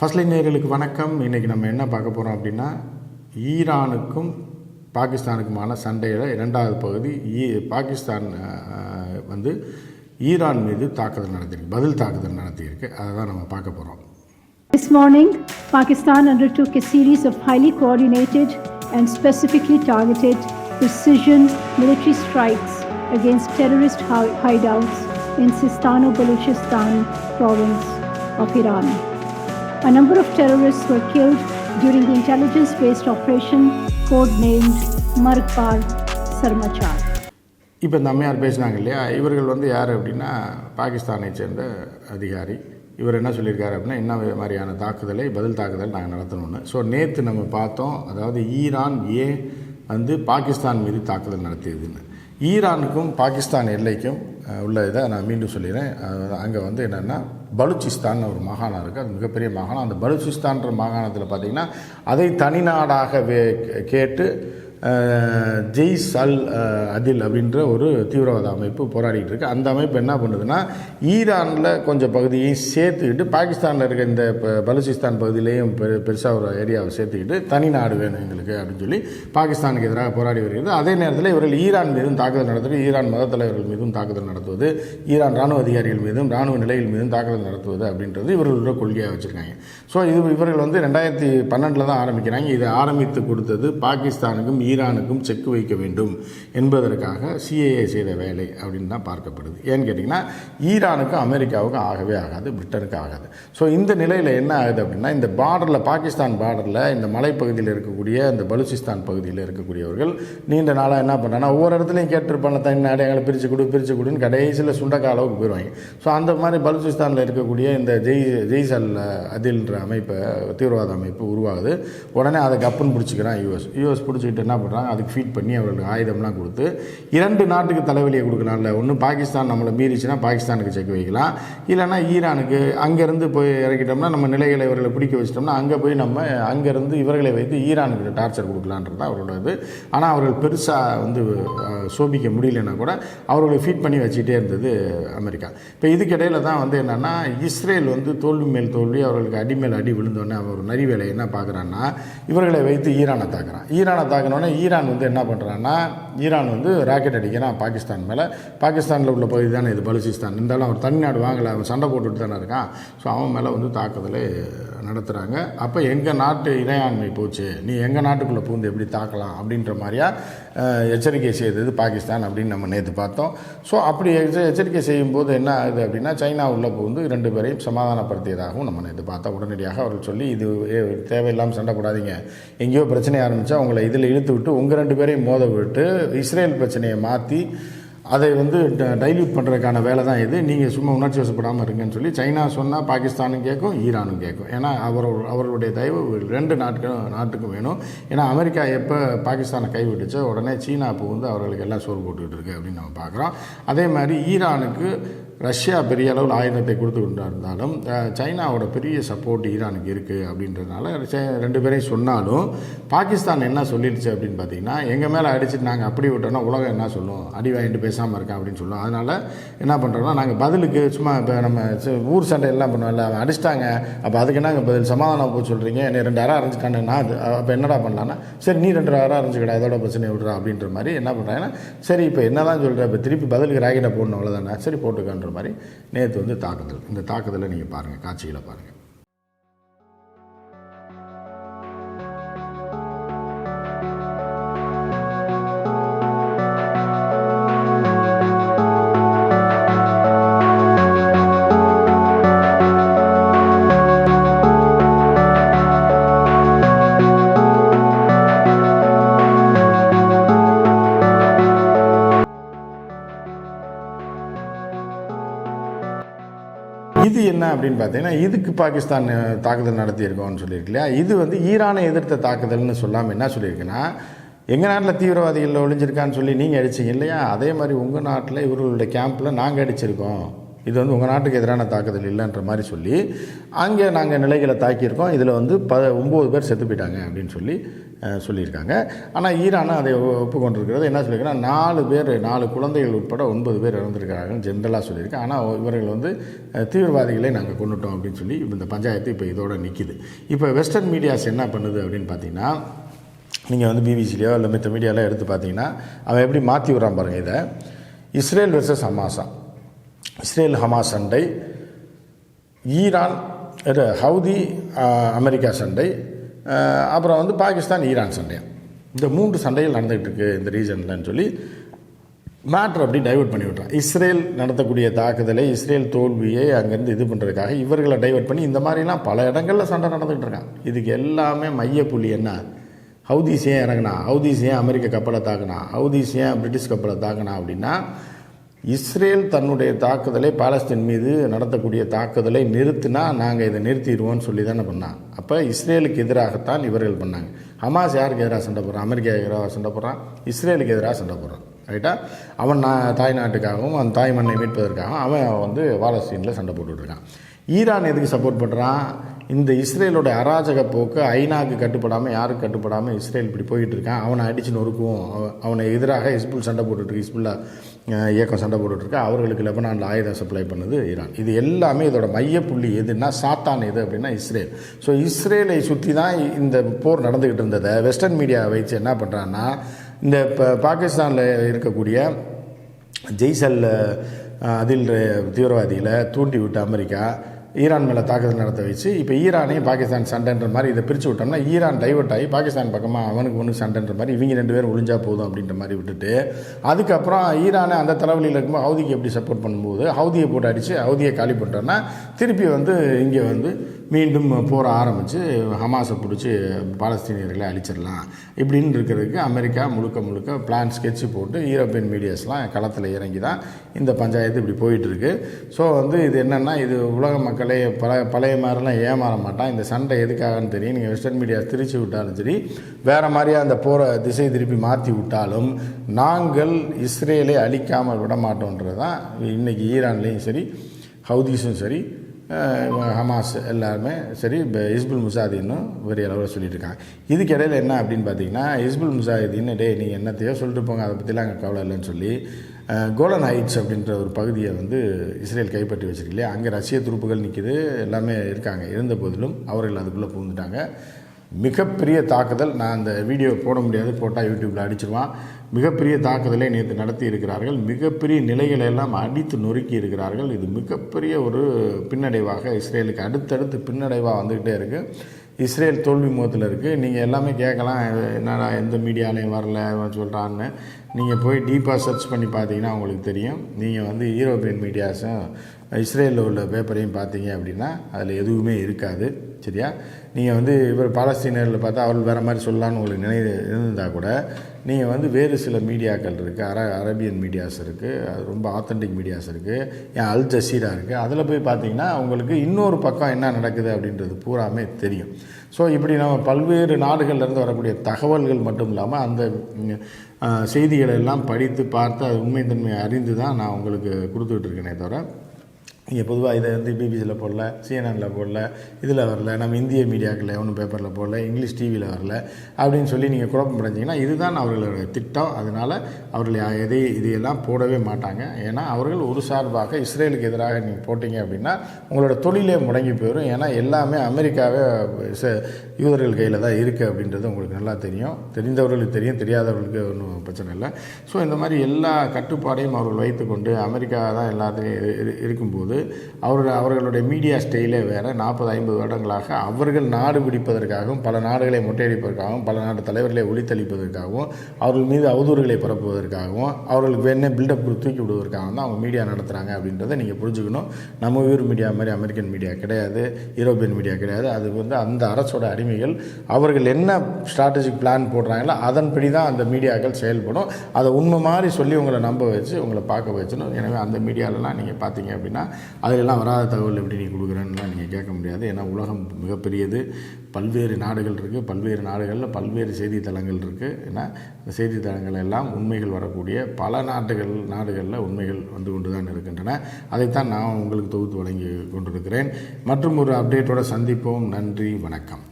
First line நேயர்களுக்கு வணக்கம். இன்றைக்கி நம்ம என்ன பார்க்க போகிறோம் அப்படின்னா, ஈரானுக்கும் பாகிஸ்தானுக்குமான சண்டையில் இரண்டாவது பகுதி. பாகிஸ்தான் வந்து ஈரான் மீது தாக்குதல் நடத்தியிருக்கு, பதில் தாக்குதல் நடத்தியிருக்கு. அதை தான் நம்ம பார்க்க போகிறோம். This morning, Pakistan undertook a series of highly coordinated and specifically targeted precision military strikes against terrorist hideouts in Sistan-o-Baluchistan province of Iran. A number of terrorists were killed during the intelligence-based operation codenamed Margpar Sarmachar. இப்போ இந்த அம்மையார் பேசினாங்க இல்லையா, இவர்கள் வந்து யார் அப்படின்னா பாகிஸ்தானை சேர்ந்த அதிகாரி. இவர் என்ன சொல்லியிருக்காரு அப்படின்னா, என்ன மாதிரியான தாக்குதலை பதில் தாக்குதல் நாங்கள் நடத்தணும்னு. ஸோ நேற்று நம்ம பார்த்தோம், அதாவது ஈரான் ஏன் வந்து பாகிஸ்தான் மீது தாக்குதல் நடத்தியதுன்னு. ஈரானுக்கும் பாகிஸ்தான் எல்லைக்கும் உள்ள இதை நான் மீண்டும் சொல்லிடுறேன். அங்கே வந்து என்னென்னா பலுச்சிஸ்தான் ஒரு மாகாணம் இருக்குது, அது மிகப்பெரிய மாகாணம். அந்த பலுச்சிஸ்தான்ற மாகாணத்தில் பார்த்திங்கன்னா அதை தனிநாடாக கேட்டு ஜெய்ஸ் அல் அதில் அப்படின்ற ஒரு தீவிரவாத அமைப்பு போராடிட்டு இருக்கு. அந்த அமைப்பு என்ன பண்ணுதுன்னா, ஈரானில் கொஞ்சம் பகுதியையும் சேர்த்துக்கிட்டு பாகிஸ்தானில் இருக்க இந்த பலுச்சிஸ்தான் பகுதியிலையும் பெருசாக ஒரு ஏரியாவை சேர்த்துக்கிட்டு தனி நாடு வேணும் எங்களுக்கு அப்படின்னு சொல்லி பாகிஸ்தானுக்கு எதிராக போராடி வருகிறது. அதே நேரத்தில் இவர்கள் ஈரான் மீதும் தாக்குதல் நடத்துவது, ஈரான் மத தலைவர்கள் மீதும் தாக்குதல் நடத்துவது, ஈரான் இராணுவ அதிகாரிகள் மீதும் இராணுவ நிலையில் மீதும் தாக்குதல் நடத்துவது அப்படின்றது இவர்களோட கொள்கையாக வச்சுருக்காங்க. ஸோ இவர்கள் வந்து 2012 தான் ஆரம்பிக்கிறாங்க. இதை ஆரம்பித்து கொடுத்தது பாகிஸ்தானுக்கும் ஈரானுக்கும் செக் வைக்க வேண்டும் என்பதற்காக சிஏஏ செய்த வேலை அப்படின்னு தான் பார்க்கப்படுது. ஏன்னு கேட்டிங்கன்னா, ஈரானுக்கும் அமெரிக்காவுக்கும் ஆகவே ஆகாது, பிரிட்டனுக்கு ஆகாது. ஸோ இந்த நிலையில் என்ன ஆகுது அப்படின்னா, இந்த பார்டரில், பாகிஸ்தான் பார்டரில் இந்த மலைப்பகுதியில் இருக்கக்கூடிய இந்த பலுச்சிஸ்தான் பகுதியில் இருக்கக்கூடியவர்கள் நீண்ட நாளாக என்ன பண்ணுறாங்கன்னா, ஒவ்வொரு இடத்துலையும் கேட்டிருப்பாங்க தனி நாடு எங்களை பிரித்து கொடுன்னு கடைசியில் சுண்டக்காய் அளவுக்கு போயிடுவாங்க. ஸோ அந்த மாதிரி பலுச்சிஸ்தானில் இருக்கக்கூடிய இந்த ஜெய்ஸ் அல் அதில்ன்ற அமைப்பை, தீவிரவாத அமைப்பு உருவாகுது. உடனே அதை கப்புன்னு பிடிச்சிக்கிறான் யூஎஸ் பிடிச்சிக்கிட்டு என்ன பண்ணுறாங்க, அதுக்கு ஃபீட் பண்ணி அவர்களுக்கு ஆயுதம்லாம் கொடுத்து 2 நாட்டுக்கு தலைவலியை கொடுக்கலாம்ல. ஒன்று பாகிஸ்தான் நம்மளை மீறிச்சுன்னா பாகிஸ்தானுக்கு செக் வைக்கலாம், இல்லைனா ஈரானுக்கு அங்கேருந்து போய் இறக்கிட்டோம்னா நம்ம நிலைகளை இவர்களை பிடிக்க வச்சிட்டோம்னா அங்கே போய் நம்ம அங்கேருந்து இவர்களை வைத்து ஈரானுக்கு டார்ச்சர் கொடுக்கலான்றது அவரோட இது. ஆனால் அவர்கள் பெருசாக வந்து சோபிக்க முடியலன்னா கூட அவர்களை ஃபீட் பண்ணி வச்சுட்டே இருந்தது அமெரிக்கா. இப்போ இதுக்கிடையில் தான் வந்து என்னென்னா, இஸ்ரேல் வந்து தோல்வி மேல் தோல்வி, அவர்களுக்கு அடி மேல் அடி விழுந்தோடனே அவர் ஒரு நரி வேலை என்ன பார்க்குறான்னா, இவர்களை வைத்து ஈரானை தாக்குறான். ஈரானை தாக்கினோடனே ஈரான் வந்து என்ன பண்ணுறான்னா, ஈரான் வந்து ராக்கெட் அடிக்கிறான் பாகிஸ்தான் மேலே. பாகிஸ்தானில் உள்ள பகுதி தானே இது பலுச்சிஸ்தான், இருந்தாலும் அவர் தனிநாடு வாங்கலை, அவன் சண்டை போட்டுட்டு தானே இருக்கான். ஸோ அவன் மேலே வந்து தாக்குதலை நடத்துகிறாங்க. அப்போ எங்கள் நாட்டு இறையாண்மை போச்சு, நீ எங்கள் நாட்டுக்குள்ளே பூந்து எப்படி தாக்கலாம் அப்படின்ற மாதிரியா எச்சரிக்கை செய்தது பாகிஸ்தான் அப்படின்னு நம்ம நேற்று பார்த்தோம். ஸோ அப்படி எச்சரிக்கை செய்யும்போது என்ன ஆகுது அப்படின்னா, சைனா உள்ள பூந்து 2 பேரையும் சமாதானப்படுத்தியதாகவும் நம்ம நேற்று பார்த்தோம். உடனடியாக அவர்கள் சொல்லி, இது தேவையில்லாமல் சண்டை போடாதீங்க, எங்கேயோ பிரச்சனை ஆரம்பித்தா உங்களை இதில் இழுத்து விட்டு உங்கள் 2 பேரையும் மோத விட்டு இஸ்ரேல் பிரச்சனையை மாற்றி அதை வந்து டைல்யூட் பண்ணுறதுக்கான வேலை தான் இது, நீங்கள் சும்மா உணர்ச்சி வசப்படாமல் இருங்கன்னு சொல்லி சைனா சொன்னால் பாகிஸ்தானும் கேட்கும், ஈரானும் கேட்கும். ஏன்னா அவர்களுடைய தயவு 2 நாட்டுக்கும் வேணும். ஏன்னா அமெரிக்கா எப்போ பாகிஸ்தானை கைவிட்டுச்சோ உடனே சீனா இப்போ வந்து அவர்களுக்கு எல்லாம் சோறு போட்டுக்கிட்டு இருக்கு அப்படின்னு நம்ம பார்க்குறோம். அதே மாதிரி ஈரானுக்கு ரஷ்யா பெரிய அளவில் ஆயுதத்தை கொடுத்து கொண்டு இருந்தாலும் சைனாவோட பெரிய சப்போர்ட் ஈரானுக்கு இருக்குது அப்படின்றதுனால 2 பேரையும் சொன்னாலும் பாகிஸ்தான் என்ன சொல்லிடுச்சு அப்படின்னு பார்த்தீங்கன்னா, எங்கள் மேலே அடிச்சுட்டு நாங்கள் அப்படி விட்டோம்னா உலகம் என்ன சொல்லும், அடி வாங்கிட்டு பேசாமல் இருக்கேன் அப்படின்னு சொல்லுவோம். அதனால் என்ன பண்ணுறோம்னா, நாங்கள் பதிலுக்கு சும்மா இப்போ நம்ம ஊர் சண்டை எல்லாம் பண்ணுவோம்ல, அவன் அடிச்சிட்டாங்க, அப்போ அதுக்கு என்ன பதில் சமாதானம் போய் சொல்கிறீங்க, என்னை 2 அரை அரைஞ்சிட்டாங்கன்னா அது அப்போ என்னடா பண்ணலான்னா, சரி நீ 2 அரை அரைஞ்சிக்கடா, இதோட பிரச்சனை விடுறா அப்படின்ற மாதிரி என்ன பண்ணுறாங்கன்னா, சரி இப்போ என்ன தான் சொல்கிறேன், இப்போ திருப்பி பதிலுக்கு ராக்கெட்டை போடணும் அவ்வளோதானே, சரி போட்டுக்கன்ற மாதிரி நேற்று வந்து தாக்குதல். இந்த தாக்குதலை நீங்கள் பாருங்கள், காட்சிகளை பாருங்கள். இது என்ன அப்படின்னு பார்த்தீங்கன்னா, இதுக்கு பாகிஸ்தான் தாக்குதல் நடத்தியிருக்கோன்னு சொல்லியிருக்கு இல்லையா. இது வந்து ஈரானை எதிர்த்த தாக்குதல்னு சொல்லாமல் என்ன சொல்லியிருக்குன்னா, எங்கள் நாட்டில் தீவிரவாதிகள் ஒழிஞ்சிருக்கான்னு சொல்லி நீங்கள் அடிச்சிங்க இல்லையா, அதே மாதிரி உங்கள் நாட்டில் இவர்களுடைய கேம்பில் நாங்கள் அடிச்சிருக்கோம், இது வந்து உங்கள் நாட்டுக்கு எதிரான தாக்குதல் இல்லைன்ற மாதிரி சொல்லி அங்கே நாங்கள் நிலைகளை தாக்கியிருக்கோம், இதில் வந்து 9 பேர் செத்து போயிட்டாங்க அப்படின்னு சொல்லியிருக்காங்க. ஆனால் ஈரானும் அதை ஒப்புக்கொண்டிருக்கிறது. என்ன சொல்லியிருக்காங்கன்னா 4 குழந்தைகள் உட்பட 9 பேர் இறந்துருக்கிறார்கள் ஜென்ரலாக சொல்லியிருக்கேன். ஆனால் இவர்கள் வந்து தீவிரவாதிகளை நாங்கள் கொண்டுட்டோம் அப்படின்னு சொல்லி இந்த பஞ்சாயத்து இப்போ இதோட நிற்கிது. இப்போ வெஸ்டர்ன் மீடியாஸ் என்ன பண்ணுது அப்படின்னு பார்த்தீங்கன்னா, நீங்கள் வந்து பிபிசிலையோ இல்லை மற்ற மீடியாவில் எடுத்து பார்த்தீங்கன்னா அவன் எப்படி மாற்றி விட்றான் பாருங்கள். இதை இஸ்ரேல் வெர்சஸ் ஹமாஸா, இஸ்ரேல் ஹமாஸ் சண்டை, ஈரான் ஹவுதி அமெரிக்கா சண்டை, அப்புறம் வந்து பாகிஸ்தான் ஈரான் சண்டை. இந்த 3 சண்டைகள் நடந்துகிட்டு இருக்குது இந்த ரீஜன்லன்னு சொல்லி மேட்ரு அப்படி டைவெர்ட் பண்ணி விட்றான். இஸ்ரேல் நடத்தக்கூடிய தாக்குதலை, இஸ்ரேல் தோல்வியை அங்கேருந்து இது பண்ணுறதுக்காக இவர்களை டைவெர்ட் பண்ணி இந்த மாதிரிலாம் பல இடங்களில் சண்டை நடந்துகிட்டு இருக்கான். இதுக்கு எல்லாமே மையப்புள்ளி என்ன? ஹவுதிஸ் ஏன் இறங்கினா, ஹவுதிஸ் ஏன் அமெரிக்க கப்பலை தாக்குனா, ஹவுதிஸ் ஏன் பிரிட்டிஷ் கப்பலை தாக்குனா அப்படின்னா, இஸ்ரேல் தன்னுடைய தாக்குதலை பாலஸ்தீன் மீது நடத்தக்கூடிய தாக்குதலை நிறுத்தினா நாங்கள் இதை நிறுத்திடுவோம்னு சொல்லி தானே பண்ணான். அப்போ இஸ்ரேலுக்கு எதிராகத்தான் இவர்கள் பண்ணாங்க. ஹமாஸ் யாருக்கு எதிராக சண்டை போடுறான்? அமெரிக்கா எதிராக சண்டை போடுறான், இஸ்ரேலுக்கு எதிராக சண்டை போடுறான். ரைட்டா? அவன் தாய்நாட்டுக்காகவும் அந்த தாய் மண்ணை மீட்பதற்காகவும் அவன் வந்து பாலஸ்தீனில் சண்டை போட்டுட்ருக்கான். ஈரான் எதுக்கு சப்போர்ட் பண்ணுறான்? இந்த இஸ்ரேலோட அராஜக போக்கு ஐநாவுக்கு கட்டுப்படாமல், யாருக்கு கட்டுப்படாமல் இஸ்ரேல் இப்படி போயிட்டு இருக்கான், அவனை அடித்து நொறுக்குவோம், அவனை எதிராக ஹிஸ்புல் சண்டை போட்டுட்ருக்கு, ஹிஸ்புல்லா இயக்கம் சண்டை போட்டுட்ருக்கு, அவர்களுக்கு லெபனானில் ஆயுதம் சப்ளை பண்ணுது ஈரான். இது எல்லாமே இதோட மையப்புள்ளி எதுன்னா சாத்தான் எது அப்படின்னா இஸ்ரேல். ஸோ இஸ்ரேலை சுற்றி தான் இந்த போர் நடந்துக்கிட்டு இருந்ததை வெஸ்டர்ன் மீடியாவை வச்சு என்ன பண்ணுறான்னா, இந்த பாகிஸ்தானில் இருக்கக்கூடிய ஜெய்சல் அதில் தீவிரவாதிகளை தூண்டி விட்டு அமெரிக்கா ஈரான் மேலே தாக்குதல் நடத்த வச்சு இப்போ ஈரானையும் பாகிஸ்தான் சண்டைன்ற மாதிரி இதை பிரித்து விட்டோம்னா ஈரான் டைவர்ட் ஆகி பாகிஸ்தான் பக்கமாக அவனுக்கு ஒன்று சண்டைன்ற மாதிரி இவங்க 2 பேரும் ஒழிஞ்சா போதும் அப்படின்ற மாதிரி விட்டுட்டு, அதுக்கப்புறம் ஈரானை அந்த தலைவலியில் இருக்கும்போது ஹவுதிக்கு எப்படி சப்போர்ட் பண்ணும்போது ஹவுதியை போட்டு அடித்து ஹவுதியை காலி பண்ணுறோன்னா திருப்பி வந்து இங்கே வந்து மீண்டும் போற ஆரம்பித்து ஹமாஸை பிடிச்சி பாலஸ்தீனியர்களை அழிச்சிடலாம் இப்படின்னு இருக்கிறதுக்கு அமெரிக்கா முழுக்க பிளான் ஸ்கெட்சு போட்டு யூரோப்பியன் மீடியாஸ்லாம் களத்தில் இறங்கி தான் இந்த பஞ்சாயத்து இப்படி போயிட்டுருக்கு. ஸோ வந்து இது என்னென்னா, இது உலக மக்களே பழைய மாதிரிலாம் ஏமாற மாட்டான். இந்த சண்டை எதுக்காகன்னு தெரியும். நீங்கள் வெஸ்டர்ன் மீடியா திரிச்சு விட்டாலும் சரி, வேறு மாதிரியாக அந்த போகிற திசை திருப்பி மாற்றி விட்டாலும் நாங்கள் இஸ்ரேலை அழிக்காமல் விட மாட்டோன்றது தான் இன்றைக்கி ஈரான்லேயும் சரி, ஹவுதிஸும் சரி, ஹமாஸ் எல்லாருமே சரி, ஹிஸ்புல் முஜாஹிதீனும் பெரிய அளவில் சொல்லிட்டு இருக்காங்க. இதுக்கு இடையில் என்ன அப்படின்னு பார்த்தீங்கன்னா, ஹிஸ்புல் முஜாஹிதீன் நீங்கள் என்னத்தையோ சொல்லிட்டு போங்க, அதை பற்றிலாம் அங்கே கவலை இல்லைன்னு சொல்லி கோலன் ஹைட்ஸ் அப்படின்ற ஒரு பகுதியை வந்து இஸ்ரேல் கைப்பற்றி வச்சிருக்கலையே, அங்கே ரஷ்ய துருப்புகள் நிற்கிது, எல்லாமே இருக்காங்க. இருந்த போதிலும் அவர்கள் அதுக்குள்ளே புகுந்துட்டாங்க. மிகப்பெரிய தாக்குதல். நான் அந்த வீடியோ போட முடியாது, போட்டால் யூடியூப்பில் அடிச்சிருவான். மிகப்பெரிய தாக்குதலை நேற்று நடத்தி இருக்கிறார்கள். மிகப்பெரிய நிலைகளை எல்லாம் அடித்து நொறுக்கி இருக்கிறார்கள். இது மிகப்பெரிய ஒரு பின்னடைவாக இஸ்ரேலுக்கு அடுத்தடுத்து பின்னடைவாக வந்துக்கிட்டே இருக்குது. இஸ்ரேல் தோல்வி முகத்தில் இருக்குது. நீங்கள் எல்லாமே கேட்கலாம், என்னடா எந்த மீடியாலையும் வரல சொல்கிறான்னு. நீங்கள் போய் டீப்பாக சர்ச் பண்ணி பார்த்தீங்கன்னா உங்களுக்கு தெரியும். நீங்கள் வந்து யூரோப்பியன் மீடியாஸும் இஸ்ரேலில் உள்ள பேப்பரையும் பார்த்தீங்க அப்படின்னா அதில் எதுவுமே இருக்காது. சரியா? நீங்கள் வந்து இவர் பாலஸ்தீனரில் பார்த்தா அவர்கள் வேறு மாதிரி சொல்லலான்னு உங்களுக்கு நினைவு இருந்தால் கூட, நீங்கள் வந்து வேறு சில மீடியாக்கள் இருக்குது, அரேபியன் மீடியாஸ் இருக்குது, அது ரொம்ப ஆத்தென்டிக் மீடியாஸ் இருக்குது, ஏன் அல் ஜசீரா இருக்குது, அதில் போய் பார்த்தீங்கன்னா உங்களுக்கு இன்னொரு பக்கம் என்ன நடக்குது அப்படின்றது பூராமே தெரியும். ஸோ இப்படி நம்ம பல்வேறு நாடுகள்லேருந்து வரக்கூடிய தகவல்கள் மட்டும் இல்லாமல் அந்த செய்திகளை எல்லாம் படித்து பார்த்து அது உண்மைத்தன்மையை அறிந்து தான் நான் உங்களுக்கு கொடுத்துக்கிட்டு இருக்கேனே தவிர, நீங்கள் பொதுவாக இதை வந்து பிபிசியில் போடல, சிஎன்எனில் போடல, இதில் வரல, நம்ம இந்திய மீடியாக்களில் ஒன்றும் பேப்பரில் போடல, இங்கிலீஷ் டிவியில் வரல அப்படின்னு சொல்லி நீங்கள் குழப்பம் அடைஞ்சிங்கன்னா இதுதான் அவர்களோட திட்டம். அதனால் அவர்கள் இதையெல்லாம் போடவே மாட்டாங்க. ஏன்னா அவர்கள் ஒரு சார்பாக இஸ்ரேலுக்கு எதிராக நீங்கள் போட்டிங்க அப்படின்னா உங்களோட தொழிலே முடங்கி போயிடும். ஏன்னா எல்லாமே அமெரிக்காவே யூதர்கள் கையில் தான் இருக்குது அப்படின்றது உங்களுக்கு நல்லா தெரியும். தெரிந்தவர்களுக்கு தெரியும், தெரியாதவர்களுக்கு ஒன்றும் பிரச்சனை இல்லை. ஸோ இந்த மாதிரி எல்லா கட்டுப்பாடையும் அவர்கள் வைத்துக்கொண்டு அமெரிக்கா தான் எல்லாத்தையும் இருக்கும்போது அவர்களுடைய மீடியா ஸ்டைலே வேறு. 40-50 வருடங்களாக அவர்கள் நாடு பிடிப்பதற்காகவும், பல நாடுகளை முட்டையடிப்பதற்காகவும், பல நாட்டு தலைவர்களை ஒளித்தளிப்பதற்காகவும், அவர்கள் மீது அவதூறுகளை பரப்புவதற்காகவும், அவர்களுக்கு வேணே பில்டப் தூக்கி விடுவதற்காகவும் தான் அவங்க மீடியா நடத்துகிறாங்க அப்படின்றத நீங்கள் புரிஞ்சுக்கணும். நம்ம ஊர் மீடியா மாதிரி அமெரிக்கன் மீடியா கிடையாது, யூரோப்பியன் மீடியா கிடையாது. அது வந்து அந்த அரசோட அடிமைகள். அவர்கள் என்ன ஸ்ட்ராட்டஜிக் பிளான் போடுறாங்களோ அதன்படி தான் அந்த மீடியாக்கள் செயல்படும். அதை உண்மை மாதிரி சொல்லி உங்களை நம்ப வச்சு உங்களை பார்க்க வச்சுணும். எனவே அந்த மீடியாலலாம் நீங்கள் பார்த்தீங்க அப்படின்னா அதிலெல்லாம் வராத தகவல் எப்படி நீ கொடுக்குறேன்னுலாம் நீங்கள் கேட்க முடியாது. ஏன்னா உலகம் மிகப்பெரியது, பல்வேறு நாடுகள் இருக்குது, பல்வேறு நாடுகளில் பல்வேறு செய்தித்தளங்கள் இருக்குது. ஏன்னா இந்த செய்தித்தளங்கள் எல்லாம் உண்மைகள் வரக்கூடிய பல நாடுகளில் உண்மைகள் வந்து கொண்டு தான் இருக்கின்றன. அதைத்தான் நான் உங்களுக்கு தொகுத்து வழங்கி கொண்டிருக்கிறேன். மற்றும் ஒரு அப்டேட்டோடு சந்திப்போம். நன்றி, வணக்கம்.